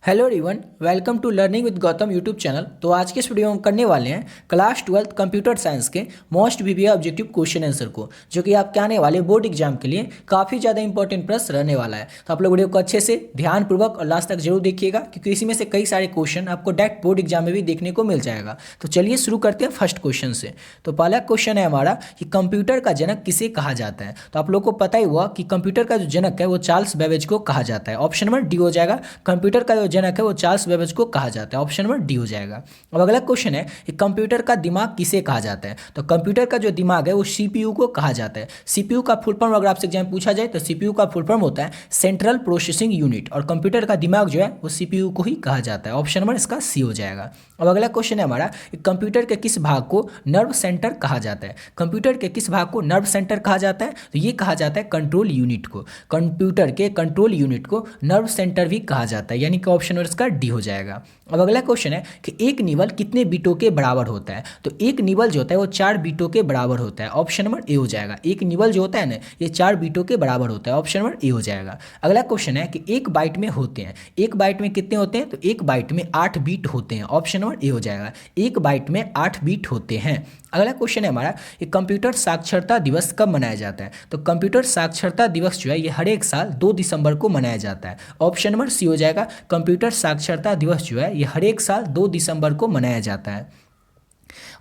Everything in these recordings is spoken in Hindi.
Hello everyone, welcome to learning with Gautam YouTube channel. तो आज के इस वीडियो में हम करने वाले हैं क्लास 12 कंप्यूटर साइंस के most VVI objective question answer को, जो कि आपके आने वाले बोर्ड एग्जाम के लिए काफ़ी ज़्यादा इंपॉर्टेंट प्रश्न रहने वाला है। तो आप लोग वीडियो को अच्छे से ध्यानपूर्वक और लास्ट तक जरूर देखिएगा, क्योंकि इसी में से कई सारे क्वेश्चन आपको डायरेक्ट बोर्ड एग्जाम में भी देखने को मिल जाएगा। तो चलिए शुरू करते हैं फर्स्ट क्वेश्चन से। तो पहला क्वेश्चन है हमारा कि कंप्यूटर का जनक किसे कहा जाता है। तो आप लोग को पता ही हुआ कि कंप्यूटर का जो जनक है वो चार्ल्स बेबेज को कहा जाता है। ऑप्शन नंबर डी हो जाएगा। कंप्यूटर का जो जनक है वो चार्ल्स बेबेज को कहा जाता है। ऑप्शन नंबर डी हो जाएगा। अब अगला क्वेश्चन है कि कंप्यूटर का दिमाग किसे कहा जाता है। तो कंप्यूटर का जो दिमाग है वो सीपीयू को कहा जाता है। सीपीयू का फुल फॉर्म अगर आपसे एग्जाम पूछा जाए तो सीपीयू का फुल फॉर्म होता है सेंट्रल प्रोसेसिंग यूनिट, और कंप्यूटर का दिमाग जो है वो सीपीयू को ही कहा जाता है। ऑप्शन नंबर इसका सी हो जाएगा। अब अगला क्वेश्चन है हमारा कि कंप्यूटर के किस भाग को नर्व सेंटर कहा जाता है। कंप्यूटर के किस भाग को नर्व सेंटर कहा जाता है। तो ये कहा जाता है कंट्रोल यूनिट को। कंप्यूटर के कंट्रोल यूनिट को नर्व सेंटर भी कहा जाता है, यानी कि ऑप्शन नंबर इसका डी हो जाएगा। अब अगला क्वेश्चन है कि एक निबल कितने बीटों के बराबर होता है। तो एक निबल जो होता है वो 4 बीटों के बराबर होता है। ऑप्शन नंबर ए हो जाएगा। एक निबल जो होता है ना, ये 4 बीटों के बराबर होता है। ऑप्शन नंबर ए हो जाएगा। अगला क्वेश्चन है कि एक बाइट में होते हैं, एक बाइट में कितने होते हैं। तो एक बाइट में 8 बीट होते हैं। ऑप्शन नंबर ए हो जाएगा। एक बाइट में 8 बीट होते हैं। अगला क्वेश्चन है हमारा कि कंप्यूटर साक्षरता दिवस कब मनाया जाता है। तो कंप्यूटर साक्षरता दिवस जो है ये हर एक साल 2 दिसंबर को मनाया जाता है। ऑप्शन नंबर सी हो जाएगा। कंप्यूटर साक्षरता दिवस जो है ये हर एक साल 2 दिसंबर को मनाया जाता है।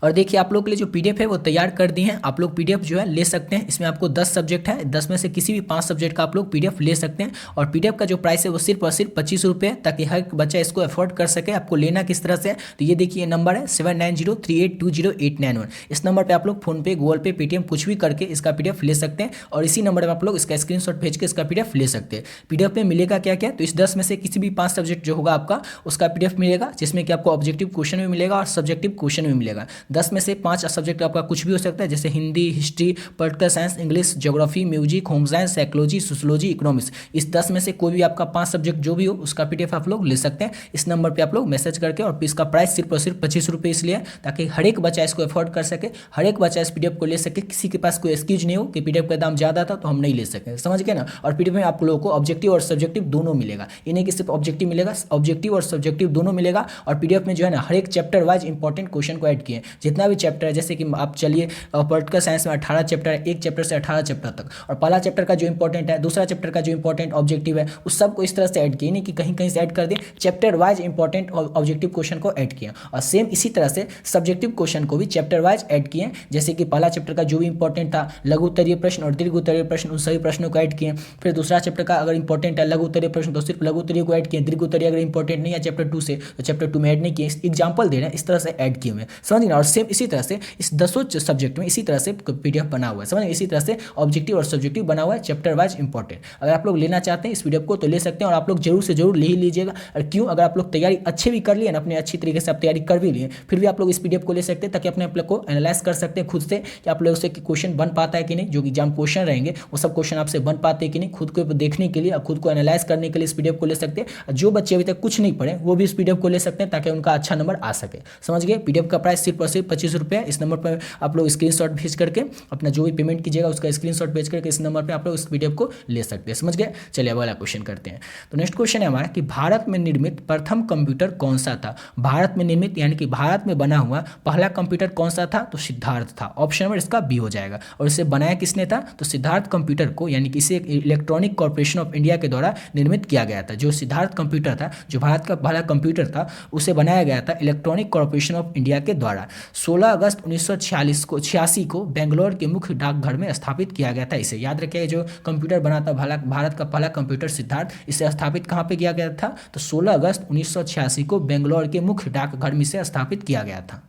और देखिए आप लोग के लिए जो पीडीएफ है वो तैयार कर दी हैं। आप लोग पीडीएफ जो है ले सकते हैं। इसमें आपको 10 सब्जेक्ट है, 10 में से किसी भी 5 सब्जेक्ट का आप लोग पीडीएफ ले सकते हैं। और पीडीएफ का जो प्राइस है वो सिर्फ और सिर्फ 25 रुपये, ताकि हर बच्चा इसको अफोर्ड कर सके। आपको लेना किस तरह से है, तो ये देखिए नंबर है 7903820891। इस नंबर पर आप लोग फोनपे, गूगल पे, पेटीएम कुछ भी करके इसका पीडीएफ ले सकते हैं। और इसी नंबर पर आप लोग इसका स्क्रीनशॉट भेज के इसका पीडीएफ ले सकते हैं। पीडीएफ में मिलेगा क्या क्या, तो इस 10 में से किसी भी 5 सब्जेक्ट जो होगा आपका उसका पीडीएफ मिलेगा, जिसमें कि आपको ऑब्जेक्टिव क्वेश्चन भी मिलेगा और सब्जेक्टिव क्वेश्चन भी मिलेगा। 10 में से 5 सब्जेक्ट आपका कुछ भी हो सकता है, जैसे Hindi, history, political science, English, geography, music, home science, psychology, sociology, economics. इस 10 में से कोई भी आपका 5 सब्जेक्ट जो भी हो उसका पीडीएफ आप लोग ले सकते हैं। इस नंबर पे आप लोग मैसेज करके, और इसका प्राइस सिर्फ और सिर्फ 25 रुपये इसलिए है ताकि हर एक बच्चा इसको अफोर्ड कर सके, हर एक बच्चा इस पीडीएफ को ले सके। किसी के पास कोई एक्सक्यूज नहीं हो कि पीडीएफ का दाम ज़्यादा था तो हम नहीं ले सके, समझ गए ना। और पीडीएफ में आप लोगों को ऑब्जेक्टिव और सब्जेक्टिव दोनों मिलेगा, ये नहीं कि सिर्फ ऑब्जेक्टिव मिलेगा, ऑब्जेक्टिव और सब्जेक्टिव दोनों मिलेगा। और पीडीएफ में जो है ना हर एक चैप्टर वाइज इंपॉर्टेंट क्वेश्चन को ऐड किए, जितना भी चैप्टर है। जैसे कि आप चलिए पॉलिटिकल साइंस में 18 चैप्टर है, एक चैप्टर से 18 चैप्टर तक, और पहला चैप्टर का जो इंपॉर्टेंट है, दूसरा चैप्टर का जो इंपॉर्टेंट ऑब्जेक्टिव है, उस सबको इस तरह से ऐड किए, नहीं कि कहीं कहीं से ऐड कर दिए। Chapter wise important objective question को ऐड किए, और सेम इसी तरह से सब्जेक्टिव क्वेश्चन को भी चैप्टर वाइज ऐड किए। जैसे कि पहला चैप्टर का जो भी इंपॉर्टेंट था, लघु उत्तरीय प्रश्न और दीर्घ उत्तरीय प्रश्न, उन सभी प्रश्नों को ऐड किए। फिर दूसरा चैप्टर का अगर इंपॉर्टेंट है लघु उत्तरीय प्रश्न तो सिर्फ लघु उत्तरीय को ऐड किए। दीर्घ उत्तरीय अगर इंपॉर्टेंट नहीं है चैप्टर 2 से तो चैप्टर 2 में ऐड नहीं किए। एग्जाम्पल दे रहे हैं, इस तरह से ऐड किए हुए, समझ ना। और सेम इसी तरह से इस 10 सब्जेक्ट में इसी तरह से पीडीएफ बना हुआ है, समझ। इसी तरह से ऑब्जेक्टिव और सब्जेक्टिव बना हुआ है, चैप्टर वाइज इंपॉर्टेंट। अगर आप लोग लेना चाहते हैं इस पीडीएफ को तो ले सकते हैं, और आप लोग जरूर से जरूर ले ही लीजिएगा। और क्यों, अगर आप लोग तैयारी अच्छे भी कर लिए ना, अपने अच्छी तरीके से आप तैयारी कर भी लिए, फिर भी आप लोग इस पीडीएफ को ले सकते हैं, ताकि अपने आप लोग को एनालाइज कर सकते हैं खुद से कि आप लोग से क्वेश्चन बन पाता है कि नहीं। जो एग्जाम क्वेश्चन रहेंगे वो सब क्वेश्चन आपसे बन पाते हैं कि नहीं, खुद को देखने के लिए और खुद को एनालाइज करने के लिए इस पीडीएफ को ले सकते हैं। जो बच्चे अभी तक कुछ नहीं पढ़े वो भी इस पीडीएफ को ले सकते हैं, ताकि उनका अच्छा नंबर आ सके, समझ गए। पीडीएफ का प्राइस सिर्फ और सिर्फ 25 रुपये है। इस नंबर पर आप लोग स्क्रीनशॉट भेज करके अपना जो भी पेमेंट कीजिएगा उसका स्क्रीनशॉट भेज करके इस नंबर पे आप लोग इस पीडीएफ को ले सकते हैं, समझ गए। चलिए अब वाला क्वेश्चन करते हैं। तो नेक्स्ट क्वेश्चन है हमारा कि भारत में निर्मित प्रथम कंप्यूटर कौन सा था। भारत में निर्मित यानी कि भारत में बना हुआ पहला कंप्यूटर कौन सा था, तो सिद्धार्थ था। ऑप्शन नंबर इसका बी हो जाएगा। और इसे बनाया किसने था, तो सिद्धार्थ कंप्यूटर को, यानी कि इसे इलेक्ट्रॉनिक कॉर्पोरेशन ऑफ इंडिया के द्वारा निर्मित किया गया था। जो सिद्धार्थ कंप्यूटर था, जो भारत का पहला कंप्यूटर था, उसे बनाया गया था इलेक्ट्रॉनिक कॉर्पोरेशन ऑफ इंडिया के द्वारा। 16 अगस्त 1986 को बेंगलोर के मुख्य डाकघर में स्थापित किया गया था। इसे याद रखिए, जो कंप्यूटर बना था भारत का पहला कंप्यूटर सिद्धार्थ, इसे स्थापित कहाँ पे किया गया था, तो 16 अगस्त 1986 को बेंगलोर के मुख्य डाकघर में से स्थापित किया गया था।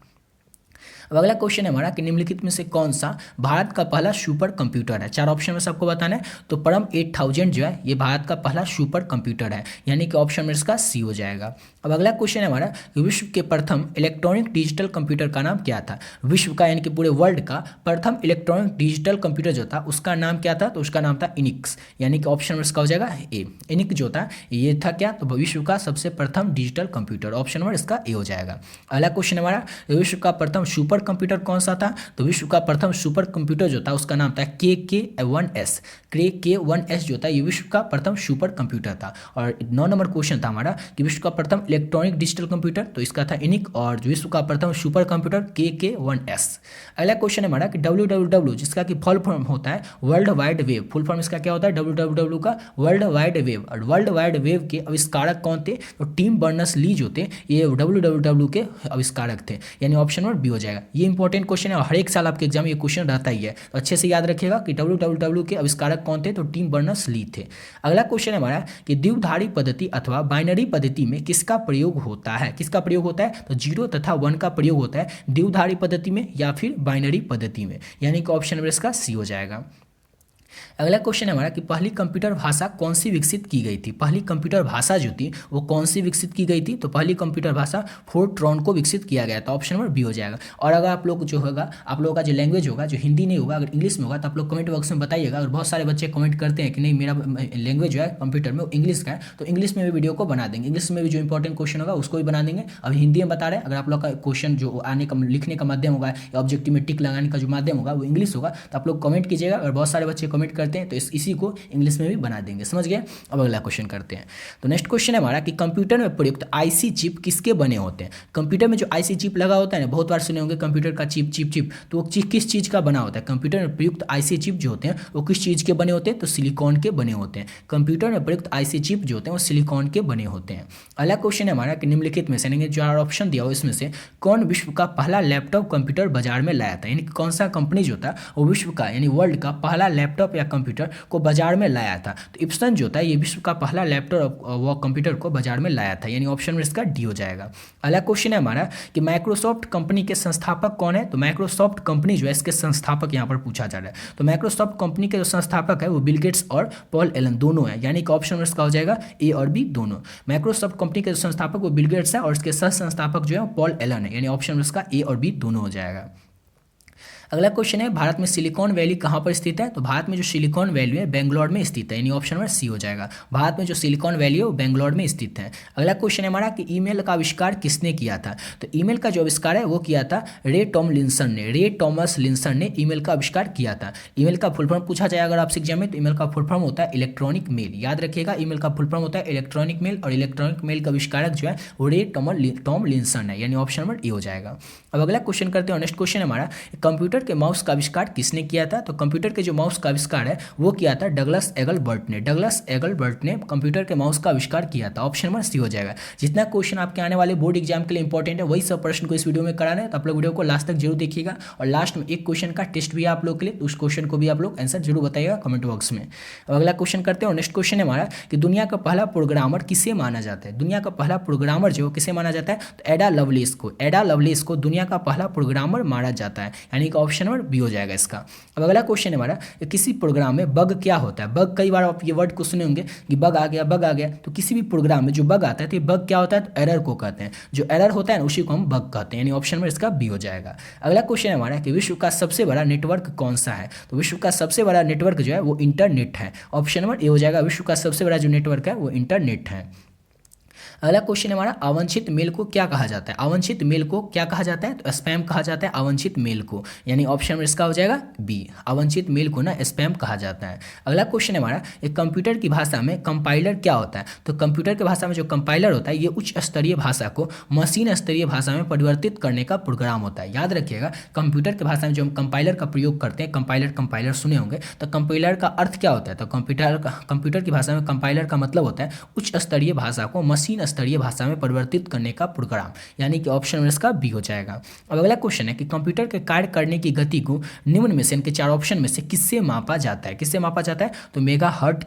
अब अगला क्वेश्चन है हमारा कि निम्नलिखित में से कौन सा भारत का पहला सुपर कंप्यूटर है। 4 ऑप्शन में सबको बताना है। तो परम 8000 जो है ये भारत का पहला सुपर कंप्यूटर है, यानी कि ऑप्शन में इसका सी हो जाएगा। अब अगला क्वेश्चन है हमारा कि विश्व के प्रथम इलेक्ट्रॉनिक डिजिटल कंप्यूटर का नाम क्या था। विश्व का यानी कि पूरे वर्ल्ड का प्रथम इलेक्ट्रॉनिक डिजिटल कंप्यूटर जो था उसका नाम क्या था, तो उसका नाम था इनिक्स, यानी कि ऑप्शन में इसका हो जाएगा ए। इनिक जो था ये था क्या, तो विश्व का सबसे प्रथम डिजिटल कंप्यूटर, ऑप्शन नंबर इसका ए हो जाएगा। अगला क्वेश्चन हमारा विश्व का प्रथम सुपर सुपर कंप्यूटर कौन सा था? तो विश्व का प्रथम सुपर कंप्यूटर जो था उसका नाम था KK1S। KK1S जो था ये विश्व का प्रथम सुपर कंप्यूटर था। और 9 नंबर क्वेश्चन था हमारा कि विश्व का प्रथम इलेक्ट्रॉनिक डिजिटल कंप्यूटर, तो इसका था इनिक। और विश्व का प्रथम सुपर कंप्यूटर KK1S। अगला क्वेश्चन है हमारा कि WWW जिसका कि फुल फॉर्म होता है world wide web, full form इसका क्या होता है? WWW का वर्ल्ड वाइड वेब। और वर्ल्ड वाइड वेब के आविष्कारक कौन थे? तो टिम बर्नर्स ली जो थे ये WWW के आविष्कारक थे, यानी ऑप्शन नंबर बी हो जाएगा। ये इंपॉर्टेंट क्वेश्चन है और हर एक साल आपके एग्जाम में ये क्वेश्चन रहता ही है, तो अच्छे से याद रखिएगा कि WWW के आविष्कारक कौन थे? तो टिम बर्नर्स ली थे। अगला क्वेश्चन है हमारा कि द्विधारी पद्धति अथवा बाइनरी पद्धति में किसका प्रयोग होता है? किसका प्रयोग होता है? तो 0 तथा 1 का प्रयोग होता है द्विधारी पद्धति में या फिर बाइनरी पद्धति में, यानी कि ऑप्शन नंबर इसका सी हो जाएगा। अगला क्वेश्चन है हमारा कि पहली कंप्यूटर भाषा कौन सी विकसित की गई थी? पहली कंप्यूटर भाषा जो थी वो कौन सी विकसित की गई थी? तो पहली कंप्यूटर भाषा फोर्ट्रॉन को विकसित किया गया था, ऑप्शन नंबर बी हो जाएगा। और अगर आप लोग जो होगा आप लोगों का जो लैंग्वेज होगा जो हिंदी नहीं होगा, अगर इंग्लिश में होगा तो आप लोग कमेंट बॉक्स में बताइएगा। और बहुत सारे बच्चे कमेंट करते हैं कि नहीं मेरा लैंग्वेज जो है कंप्यूटर में वो इंग्लिश का है, तो इंग्लिश में भी वीडियो को बना देंगे, इंग्लिश में भी जो इंपॉर्टेंट क्वेश्चन होगा उसको भी बना देंगे। अभी हिंदी में बता रहे हैं, अगर आप लोग का क्वेश्चन जो आने का लिखने का माध्यम होगा या ऑब्जेक्टिव में टिक लगाने का जो माध्यम होगा वो इंग्लिश होगा, तो आप लोग कमेंट कीजिएगा। और बहुत सारे बच्चे कमेंट करते हैं तो इसी को इंग्लिश में भी बना देंगे, समझ गए। अब अगला क्वेश्चन करते हैं। तो नेक्स्ट क्वेश्चन है हमारा कि कंप्यूटर में प्रयुक्त आईसी चिप किसके बने होते हैं? कंप्यूटर में जो आईसी चिप लगा होता है ना, बहुत बार सुने होंगे कंप्यूटर का चिप, तो वो किस चीज़ का बना होता है? कंप्यूटर में प्रयुक्त आईसी चिप जो होते हैं वो किस चीज़ के बने होते हैं? तो सिलिकॉन के बने होते हैं। कंप्यूटर में प्रयुक्त आईसी चिप जो होते हैं वो सिलिकॉन के बने होते हैं। अगला क्वेश्चन है हमारा कि निम्नलिखित में से जो ऑप्शन दिया हो इसमें से कौन विश्व का पहला लैपटॉप कंप्यूटर बाजार में लाया था? यानी कौन सा कंपनी जो था वो विश्व का यानी वर्ल्ड का पहला लैपटॉप या कंप्यूटर को बाजार में लाया था? तो इप्सन जो था ये विश्व का पहला लैपटॉप व कंप्यूटर को बाजार में लाया था, यानी ऑप्शन में इसका डी हो जाएगा। अगला क्वेश्चन है हमारा कि माइक्रोसॉफ्ट कंपनी के संस्थापक कौन है? तो माइक्रोसॉफ्ट कंपनी जो है इसके संस्थापक यहाँ पर पूछा जा रहा है। तो माइक्रोसॉफ्ट कंपनी के जो संस्थापक है वो बिल गेट्स और पॉल एलन दोनों है, यानी कि ऑप्शन में इसका हो जाएगा ए और बी दोनों। माइक्रोसॉफ्ट कंपनी के जो संस्थापक वो बिल गेट्स है और इसके सह संस्थापक जो है पॉल एलन है, यानी ऑप्शन में इसका ए और बी दोनों हो जाएगा। अगला क्वेश्चन है भारत में सिलिकॉन वैली कहाँ पर स्थित है? तो भारत में जो सिलिकॉन वैली है बेंगलोर में स्थित है, यानी ऑप्शन नंबर सी हो जाएगा। भारत में जो सिलिकॉन वैली है वो बेंगलोर में स्थित है। अगला क्वेश्चन है हमारा कि ईमेल का आविष्कार किसने किया था? तो ईमेल का जो आविष्कार है वो किया था रे टॉमलिंसन ने, रे टॉमस लिंसन ने ईमेल का आविष्कार किया था। ईमेल का फुल फॉर्म पूछा जाए अगर आपसे एग्जाम में, तो ईमेल का फुल फॉर्म होता है इलेक्ट्रॉनिक मेल, याद रखिएगा। ईमेल का फुल फॉर्म होता है इलेक्ट्रॉनिक मेल और इलेक्ट्रॉनिक मेल का आविष्कारक जो है वो रे टॉमलिंसन है, यानी ऑप्शन नंबर ए हो जाएगा। अब अगला क्वेश्चन करते हैं। नेक्स्ट क्वेश्चन है हमारा कंप्यूटर के माउस का आविष्कार किसने किया था? तो कंप्यूटर के जो माउस का आविष्कार है वो किया था डगलस एगलबर्ट ने। डगलस एगलबर्ट ने कंप्यूटर के माउस का आविष्कार किया था, ऑप्शन नंबर सी हो जाएगा। जितना क्वेश्चन आपके आने वाले बोर्ड एग्जाम के लिए इंपॉर्टेंट है वही सब प्रश्न को इस वीडियो में कराना है, तो आप लोग वीडियो को लास्ट तक जरूर देखिएगा। और लास्ट में एक क्वेश्चन का टेस्ट भी है आप लोग के लिए, तो उस क्वेश्चन को भी आप लोग आंसर जरूर बताइएगा कमेंट बॉक्स में। अब अगला क्वेश्चन करते हैं। और नेक्स्ट क्वेश्चन है हमारा कि दुनिया का पहला प्रोग्रामर किसे माना जाता है? दुनिया का पहला प्रोग्रामर जो किसे माना जाता है? तो एडा लवलेस को। एडा लवलेस को दुनिया का पहला प्रोग्रामर माना जाता है, यानी कि ऑप्शन नंबर बी हो जाएगा इसका। अब अगला क्वेश्चन है हमारा किसी प्रोग्राम में बग क्या होता है? बग, कई बार आप ये वर्ड को सुने होंगे कि बग आ गया, बग आ गया। तो किसी भी प्रोग्राम में जो बग आता है तो ये बग क्या होता है? तो एरर को कहते हैं। जो एरर होता है ना उसी को हम बग कहते हैं, यानी ऑप्शन में इसका बी हो जाएगा। अगला क्वेश्चन है हमारा कि विश्व का सबसे बड़ा नेटवर्क कौन सा है? तो विश्व का सबसे बड़ा नेटवर्क जो है वो इंटरनेट है, ऑप्शन नंबर ए हो जाएगा। विश्व का सबसे बड़ा जो नेटवर्क है वो इंटरनेट है। अगला क्वेश्चन है हमारा अवांछित मेल को क्या कहा जाता है? अवांछित मेल को क्या कहा जाता है? तो स्पैम कहा जाता है अवांछित मेल को, यानी ऑप्शन में इसका हो जाएगा बी। अवांछित मेल को ना स्पैम कहा जाता है। अगला क्वेश्चन है हमारा एक कंप्यूटर की भाषा में कंपाइलर क्या होता है? तो कंप्यूटर की भाषा में जो कंपाइलर होता है ये उच्च स्तरीय भाषा को मशीन स्तरीय भाषा में परिवर्तित करने का प्रोग्राम होता है। याद रखिएगा कंप्यूटर की भाषा में जो हम कंपाइलर का प्रयोग करते हैं, कंपाइलर सुने होंगे, तो कंपाइलर का अर्थ क्या होता है? तो कंप्यूटर की भाषा में कंपाइलर का मतलब होता है उच्च स्तरीय भाषा को मशीन स्तरीय भाषा में परिवर्तित करने का प्रोग्राम, यानी कि ऑप्शन में इसका बी हो जाएगा। अब अगला क्वेश्चन है कि कंप्यूटर के कार्य करने की गति को निम्न में से इनके चार ऑप्शन में से किससे मापा जाता है? किससे मापा जाता है? तो मेगाहर्ट्ज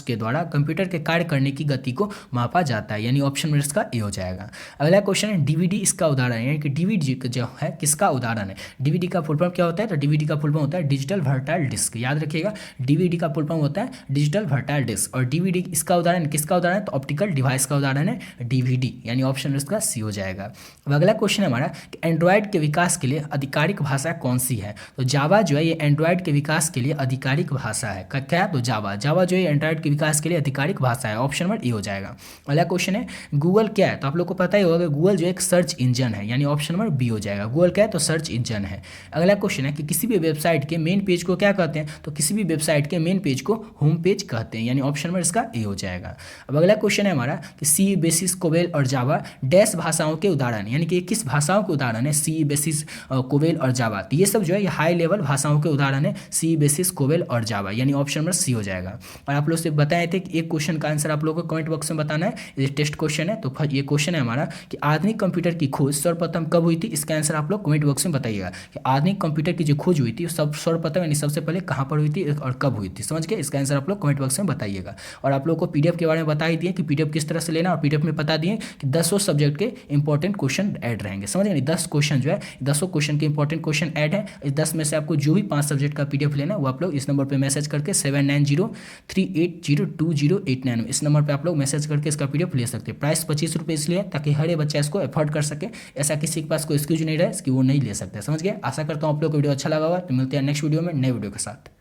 के द्वारा कंप्यूटर के कार्य करने की गति को मापा जाता है, यानी ऑप्शन में इसका ए हो जाएगा। अगला क्वेश्चन है डीवीडी इसका उदाहरण है, यानी कि डीवीडी जो है किसका उदाहरण है? डीवीडी का फुल फॉर्म क्या होता है? तो डीवीडी का फुल फॉर्म होता है डिजिटल वर्टाइल डिस्क, याद रखिएगा डीवीडी का फुल फॉर्म होता है डिजिटल वर्टाइल डिस्क। और डीवीडी इसका उदाहरण किसका उदाहरण है? तो ऑप्टिकल डिवाइस का उदाहरण है DVD, यानी ऑप्शन इसका सी हो जाएगा। अब अगला क्वेश्चन है हमारा कि एंड्रॉयड के विकास के लिए आधिकारिक भाषा कौन सी है। तो जावा जो है ये एंड्रॉयड के विकास के लिए आधिकारिक भाषा है। क्या? तो जावा जो है एंड्रॉयड के विकास के लिए आधिकारिक भाषा है। ऑप्शन नंबर ए हो जाएगा। अगला क्वेश्चन है गूगल क्या है। तो आप लोग को पता ही होगा कि गूगल जो एक सर्च इंजन है, यानी ऑप्शन नंबर बी हो जाएगा। गूगल क्या है? तो सर्च इंजन है। अगला क्वेश्चन है कि किसी भी वेबसाइट के मेन पेज को क्या कहते हैं। तो किसी भी वेबसाइट के मेन पेज को होम पेज कहते हैं, यानी ऑप्शन नंबर इसका ए हो जाएगा। अब अगला क्वेश्चन है हमारा कि सी, बेसिस, कोवेल और जावा डैश भाषाओं के उदाहरण, यानी कि किस भाषाओं के उदाहरण है। सी, बेसिस, कोवेल और जावा। तो ये सब जो है ये हाई लेवल भाषाओं के उदाहरण है, सी, बेसिस, कोवेल और जावा, यानी ऑप्शन नंबर सी हो जाएगा। और आप लोग से बताए थे कि एक क्वेश्चन का आंसर आप लोगों को कमेंट बॉक्स में बताना है। ये टेस्ट क्वेश्चन है। तो ये क्वेश्चन है हमारा कि आधुनिक कंप्यूटर की खोज सर्वप्रथम कब हुई थी। इसका आंसर आप लोग कमेंट बॉक्स में बताइएगा कि आधुनिक कंप्यूटर की जो खोज हुई थी सर्वप्रथम यानी सबसे पहले कहाँ पर हुई थी और कब हुई थी। समझ गए? इसका आंसर आप लोग कमेंट बॉक्स में बताइएगा। और आप लोग को PDF के बारे में बता ही दिए कि PDF किस तरह से लेना, और PDF में बता दिए कि 10 सब्जेक्ट के इंपॉर्टेंट क्वेश्चन ऐड रहेंगे। समझ गए? 10 क्वेश्चन जो है 10 क्वेश्चन के इंपॉर्टेंट क्वेश्चन ऐड है। इस 10 में से आपको जो भी 5 सब्जेक्ट का PDF लेना है वो आप लोग इस नंबर पर मैसेज करके 7903802089 इस नंबर पर आप लोग मैसेज करके इसका PDF ले सकते हैं। प्राइस 25 रुपये इसलिए ताकि हर एक बच्चा इसको अफोर्ड कर सके। ऐसा किसी के पास कोई एक्सक्यूज नहीं रहे कि वो नहीं ले सकते। समझ गए? आशा करता हूँ आप लोग को वीडियो अच्छा लगा होगा। तो मिलते हैं नेक्स्ट वीडियो में नए वीडियो के साथ।